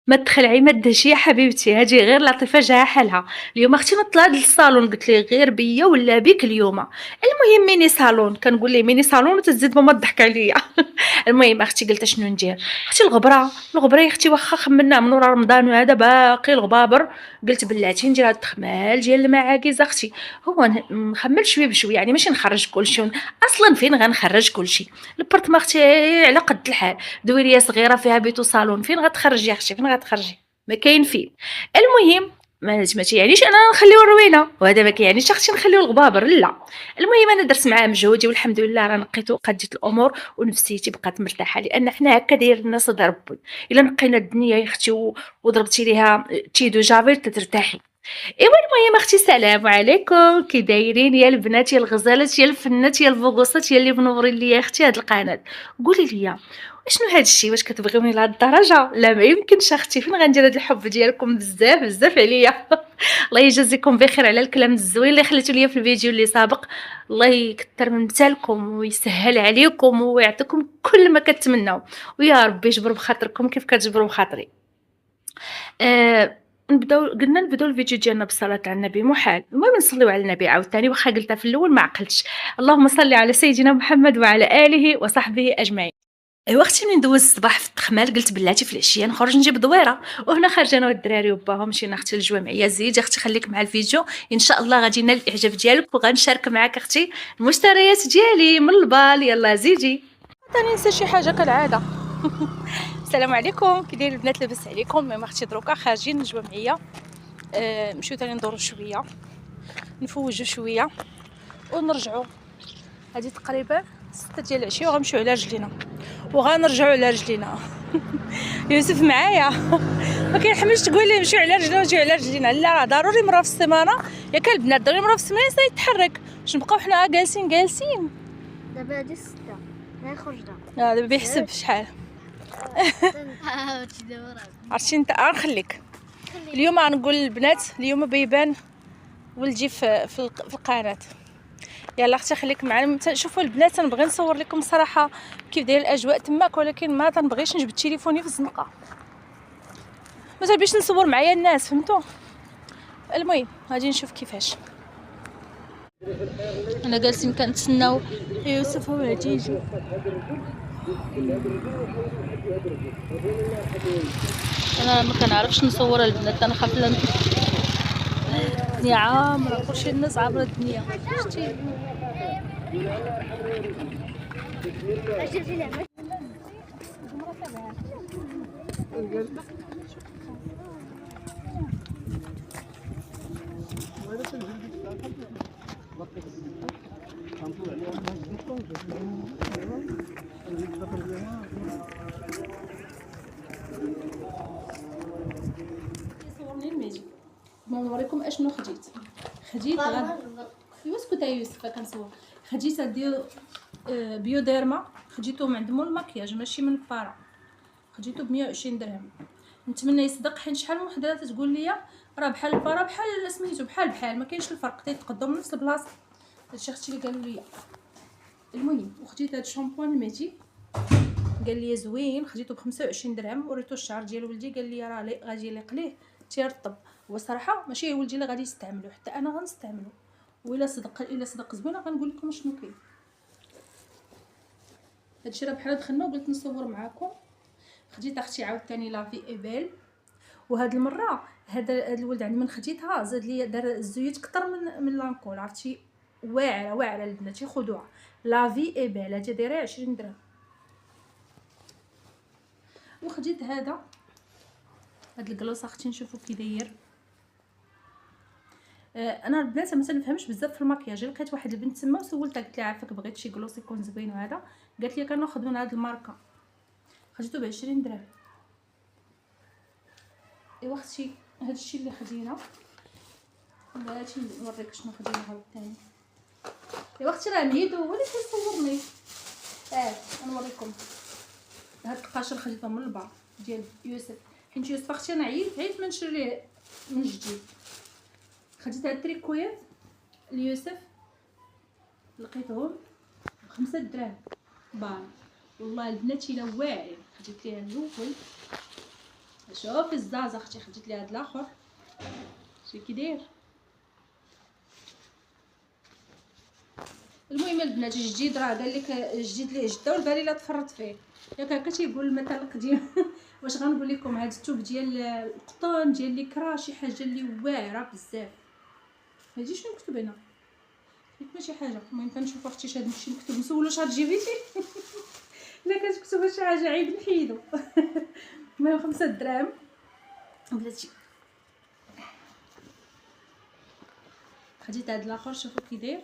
ما تخلعي ما دهشي يا حبيبتي، هاجي غير لطيفة جاها حالها. اليوم اختي نطلع للصالون قلت ليه غير بيا ولا بيك اليوم. المهم ميني صالون كنقول ليه ميني صالون وتزيد ماما تضحك عليا. المهم اختي قلت شنو ندير. اختي الغبره يا اختي واخا خممنا من ورا رمضان وهذا باقي الغبابر. قلت بلاتي ندير هاد التخمال ديال المعاكيز اختي. هو نخمل شويه بشويه يعني ماشي نخرج كلشي اصلا فين غنخرج كلشي. البرت ما اختي على قد الحال. دويريه صغيره فيها بيتو صالون فين غتخرجي اختي فين غتخرجي ما كاين فين. المهم ما تيعنيش انا نخليو الروينه وهذا ما كيعنيش اختي نخليو الغبابر لا. المهم انا درت معاه مجهودي والحمد لله راه نقيت وقديت الامور ونفسيتي بقات مرتاحه لان حنا هكا داير الناس صد ربي. الا نقينا الدنيا يا اختي وضربتي ليها تي دو جافير تترتاحي. ايوا المهم اختي السلام عليكم كي دايرين يا البنات يا الغزالات يا الفنات يا البوغوصات يا اللي منورين لي يا اختي هاد القناه. قولي لي شنو هاد الشيء واش كتبغيوني لهاد الدرجه لا ما يمكنش اختي فين غندير هاد الحب ديالكم بزاف بزاف عليا. الله يجازيكم بخير على الكلام الزوين اللي خليتو ليا في الفيديو اللي سابق. الله يكثر من مثالكم ويسهل عليكم ويعطيكم كل ما كتمناو ويا ربي يجبر بخاطركم كيف كتجبروا بخاطري. نبداو الفيديو ديالنا بالصلاة على النبي محال. المهم نصليو على النبي عاوتاني واخا قلتها في الاول ما عقلتش. اللهم صل على سيدنا محمد وعلى اله وصحبه اجمعين. ايوا اختي منين دوز الصباح في التخمال قلت بلاتي في العشيه نخرج نجيب دويره وهنا خارجه انا والدراري وباهم مشينا اختي للجوامعيه. زيد اختي خليك مع الفيديو ان شاء الله غادي ينال الاعجاب ديالك وغنشارك معاك اختي المشتريات ديالي من البال. يلا زيدي ثاني ننسى شي حاجه كالعاده. السلام عليكم كي داير البنات لاباس عليكم. ما اختي دروكا خارجين للجوامعيه. نمشيو ثاني ندورو شويه نفوجو شويه ونرجعوا. هذه تقريبا 6 ديال العشيه وغنمشيو على رجلينا وغنرجعوا على رجلينا. يوسف معايا ما كيحملش تقول لي نمشيو على رجلينا ونجيو على رجلينا لا راه ضروري مره في السيمانه يا البنات ضروري مره في السيمانه يتحرك باش نبقاو حنا جالسين دابا هادي 6 خرجنا دابا بيحسب شحال. عرفتي انت نخليك اليوم غنقول للبنات اليوم بيبان ولدي في القناه. يلا اختي خليك معنا. شوفوا البنات تنبغي نصور لكم صراحه كيف داير الاجواء تماك ولكن ما تنبغيش نجبد تليفوني في الزنقه ما تبيش نصور معايا الناس فهمتوا. المهم غادي نشوف كيفاش. انا جالسين كنتسناو يوسف هو غادي يجي. انا ما كنعرفش نصور البنات كنخاف لهم. الدنيا عامره كلشي الناس عامره الدنيا شتي. صورني الميجي ما نوريكم اشنو خديت اسكت يا يوسف كنصور. خديت ديال بيوديرما خديته من عند مول المكياج ماشي من فارا. خديته ب120 درهم. نتمنى يصدق حيت شحال من وحده تقول لي راه بحال الفارا بحال سميتو بحال ما كاينش الفرق تيتقدم من نفس البلاصه. هادشي اختي اللي قالوا لي. المهم وخديت هاد الشامبوان الميتي قال لي زوين خديته ب25 درهم. وريتو الشعر ديال ولدي قال لي راه غادي يليق ليه تيرطب. هو صراحه ماشي ولدي اللي غادي يستعملو حتى انا غنستعملو وإلا صدق زوينه غنقول لكم شنو كاين. هادشي راه بحال دخلنا وقلت نصور معاكم. خديت اختي عاوتاني لافي ايبيل وهاد المره هاد الولد عندي من خديتها زاد لي دار الزيوت كتر من لانكول عرفتي. واعره البنات ياخذوها لافي ايبيل هادي دايره 20 درهم. وخديت هاد الكلوس اختي نشوفو كي داير. انا البنات ما تنفهمش بزاف في المكياج. لقيت واحد البنت تما وسولتها قلت لها عافاك بغيت شي كلوس يكون زوين وهذا قالت لي كناخذ من هاد الماركه. خديته ب20 درهم. ايوا اختي هاد الشيء اللي خدينا بغيتي نوريك شنو خدينا عاوتاني. ايوا اختي راه نعيدو هو اللي كيصورني. نوريكم هاد القاشر خديتهم من البار ديال يوسف حيت يوسف اختي انا عييت ما نشريه من جديد. خديت هاد التريكويات ليوسف لقيتهم ب5 دراهم بار. والله البنات الا واعرين خديت ليها الاول شوفي الزاز اختي، خديت لي هاد الاخر شي كي داير. المهم البنات الجديد راه قال لك الجديد ليه جده والبالي لا تفرط فيه، ياك هكا تيقول المثل القديم. واش غنقول لكم، هاد الثوب ديال القطن ديال ليكرا شي حاجه اللي واعره بزاف. هادي شنو مكتوب هنا؟ حيت ماشي حاجه. المهم كنشوف اختي شاد ماشي مكتوب، نسولو شحال جيبيتي. الا كتكتب شي حاجه عيب نحيدو. المهم 5 دراهم بلاتي. خديت هاد الاخر شوفوا كي داير.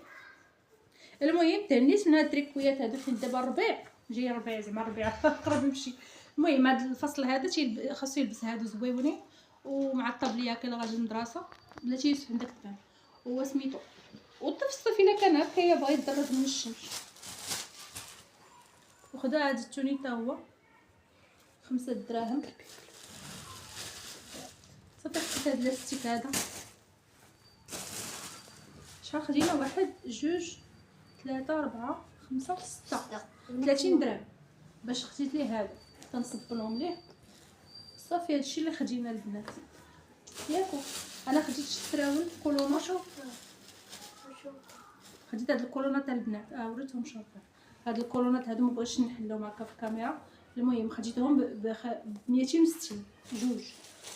المهم تهنيت من هاد التريكويات هادو، حيت دابا الربيع جاي، الربيع زعما الربيع قرب يمشي. المهم هاد الفصل هذا خاصو يلبس هادو زويونين ومع الطابليه كي غادي للمدرسه بلاتي يوسف عندك تبان هو سميتو. والطفل الصيف الا كان هكايا بغا يتدرب من الشمس. وخدا هاد التوني تا هو 5 دراهم صافي. خديت هاد لاستيك هذا، شحال خدينا؟ 1 2 3 4 5 6 30 درهم باش خديت ليه هذا تنصبلهم ليه. صافي هادشي اللي خدينا البنات ياكو. انا خديت التراول كولونا، شوف خديت هاد الكولونات تاع البنات وريتهم شوفوا هاد الكولونات هادو مبغيتش نحلهم هكا في الكاميرا. المهم خديتهم ب 260 جوج،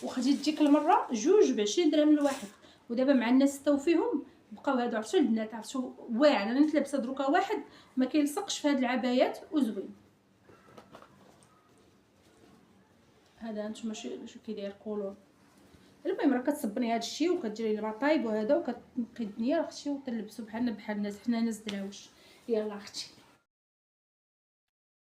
وخديت ديك المره جوج ب 20 درهم الواحد. ودابا مع الناس ستاو فيهم بقاو هادو. عرفتوا البنات، عرفتوا واعر. انا نتلبسها دروكا واحد ما كيلصقش في هاد العبايات وزوين. هذا نتوما شو كيداير كولون. المهم راه كتصبني هذا الشيء وكديري البطايب وهذا وكتنقي الدنيا اختي وتلبسوا بحالنا بحال الناس. حنا ناس دراوش. يلا اختي.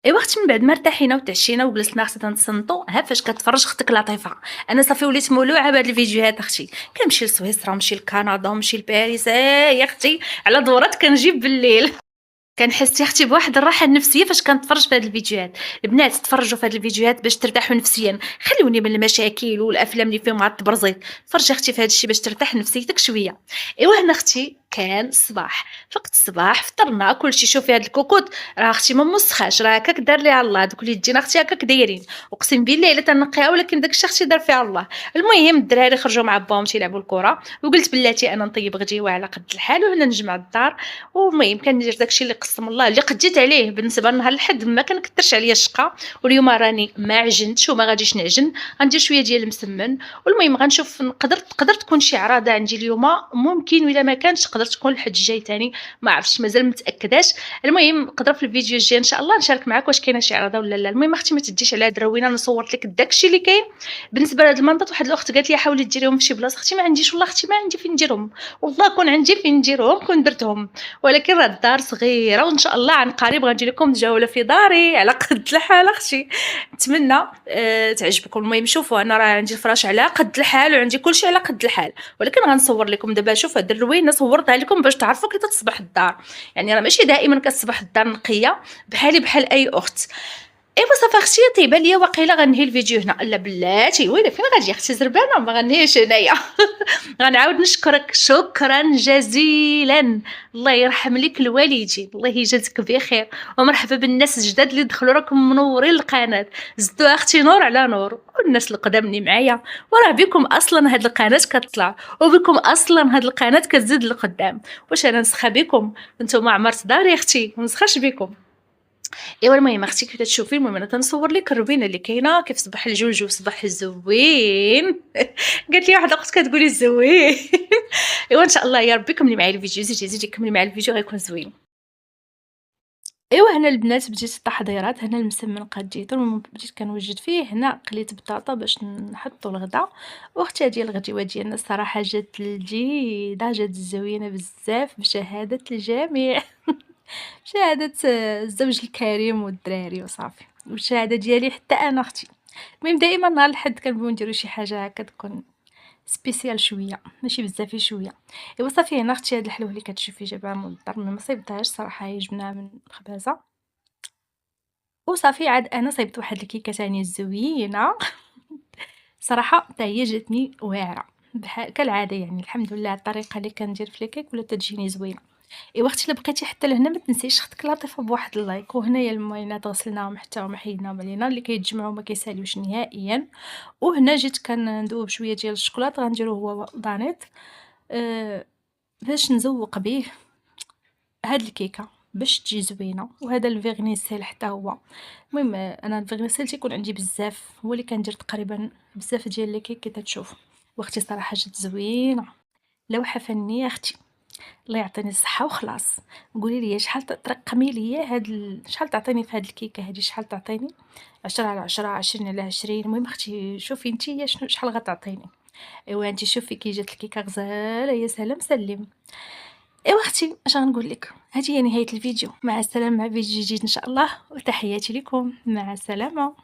ايوا اختي من بعد ما ارتاحينا وتعشينا وجلسنا اختي تنتصنتو، ها فاش كتفرج اختك لطيفه. انا صافي وليت مولوعه بهاد الفيديوهات اختي. كنمشي لسويسرا ونمشي لكندا ونمشي لباريس يا اختي على دورات كنجيب بالليل. كنحس يا اختي بواحد الراحه النفسيه فاش كنتفرج في هاد الفيديوهات. البنات تفرجوا في هاد الفيديوهات باش ترتاحوا نفسيا، خلوني من المشاكل والافلام اللي فيهم عاد التبرزيط. فرج اختي في هاد الشيء باش ترتاح نفسيتك شويه. ايوا هنا اختي كان الصباح، فقت الصباح فطرنا كلشي. شوفي هاد الكوكوط راه اختي ما مسخاش، راه هكاك دار ليها الله. دوك اللي يدينا اختي هكاك دايرين، اقسم بالله الا تنقيها ولكن داك الشيء اختي دار فيها الله. المهم الدراري خرجوا مع باهم تيلعبوا الكره، وقلت بلاتي انا نطيب غديوه على قد الحال وهنا نجمع الدار. والمهم كندير داكشي اللي قسم الله اللي قديت عليه. بالنسبه لنهار الحد ما كنكثرش عليا الشقه، واليوم راني ما عجنتش وما غاديش نعجن، غندير شويه ديال المسمن. والمهم غنشوف تقدر تكون شي عراضه عندي اليوم ممكن، ولا ما كانش تقدر تكون الحد الجاي ثاني ما عرفتش مازال متاكداش. المهم نقدر في الفيديو الجاي ان شاء الله نشارك معك واش كاينه شي عراضه ولا لا. المهم اختي ما تديش على هاد الروينه، انا صورت لك داكشي اللي كاين. بالنسبه لهاد المنطط واحد الاخت قالت لي حاولي ديريهم في شي بلاصه. اختي ما عنديش والله، اختي ما عندي فين نديرهم. والله كون عندي فين نديرهم كون درتهم، ولكن راه الدار صغيره وان شاء الله عن قريب غنجي لكم جوله في داري على قد الحال اختي. نتمنى تعجبكم. المهم شوفوا انا راه عندي الفراش على قد الحال وعندي كلشي على قد الحال، ولكن غنصور لكم دابا. شوف هاد الروينه صورتها لكم باش تعرفوا كي تصبح الدار. يعني راه ماشي دائما كتصبح الدار نقيه بحالي بحال اي اخت. ايوا صافي اختي طيبه ليا واقيلا غنهي الفيديو هنا. لا بلاتي ويلي فين غادي اختي زربانه ما غنهيش هنايا. غنعاود نشكرك شكرا جزيلا. الله يرحم لك الوالدين، الله يجازيك بخير، ومرحبا بالناس الجداد اللي دخلوا راكم منورين القناه. زدوا اختي نور على نور. والناس القدام اللي معايا وراه بكم اصلا هاد القناه كتطلع، وبكم اصلا هاد القناه كتزيد لقدام. واش انا نسخه بكم؟ نتوما عمرت داري اختي ما نسخاش بكم. ايوا المهم اختي كيف تشوفي، المهم انا تنصور لك الروينه اللي كاينه كيف صباح الجوج وصباح الزوين. قالت لي واحده اخت كتقولي زوين. ايوا ان شاء الله يا ربي كملي معايا الفيديو، زيدي كملي معايا الفيديو غيكون زوين. ايوا هنا البنات بديت التحضيرات. هنا المسمن قديته، المهم بديت كنوجد فيه. هنا قليت بطاطا باش نحطوا الغدا. واختي هذه الغديوه ديالنا الصراحه جات لذيذه، جات زوينه بزاف بشهاده الجميع. شهادة الزوج الكريم والدراري وصافي، والشهادة ديالي حتى انا اختي. المهم دائما نهار الحد كنبغيو نديرو شي حاجه هكا تكون سبيسيال شويه ماشي بزاف شويه. ايوا صافي هنا اختي هاد الحلوه اللي كتشوفي جابها من الدار، ما صيبتهاش صراحه، هي جبناها من الخبازه. وصافي عاد انا صيبت واحد الكيكه ثانيه زوينه. صراحه حتى هي جاتني واعره بحال كالعاده. يعني الحمد لله الطريقه اللي كندير في الكيك ولا تجيني زوينه. ايوا اختي الا بقيتي حتى لهنا ما تنسيش اختك لطيفه بواحد اللايك. وهنايا الماينات غسلناهم حتى هما حيدناهم علينا اللي كيتجمعوا ما كيساليوش نهائيا. وهنا جيت كندوب شويه ديال الشكلاط غنديرو هو دانيط باش نزوق به هاد الكيكه باش تجي زوينه. وهذا الفيغنيسيل حتى هو. المهم انا الفيغنيسيل تيكون عندي بزاف، هو اللي كندير تقريبا بزاف ديال لي كيك كي تتشوف. واختي صراحه جات زوينه، لوحه فنيه اختي. الله يعطيني الصحة وخلاص. قولي لي شحال ترقمي ليا شحال تعطيني في هاد الكيكة هادي، شحال تعطيني؟ 10/10، 20/20. المهم اختي شوفي نتيا شحال غتعطيني. ايوا انت شوفي كي جات الكيكة غزالة يا سلام سلم. ايوا اختي اش غنقول لك، هذه هي نهاية الفيديو. مع السلامة مع فيديو جديد ان شاء الله، وتحياتي لكم، مع السلامة.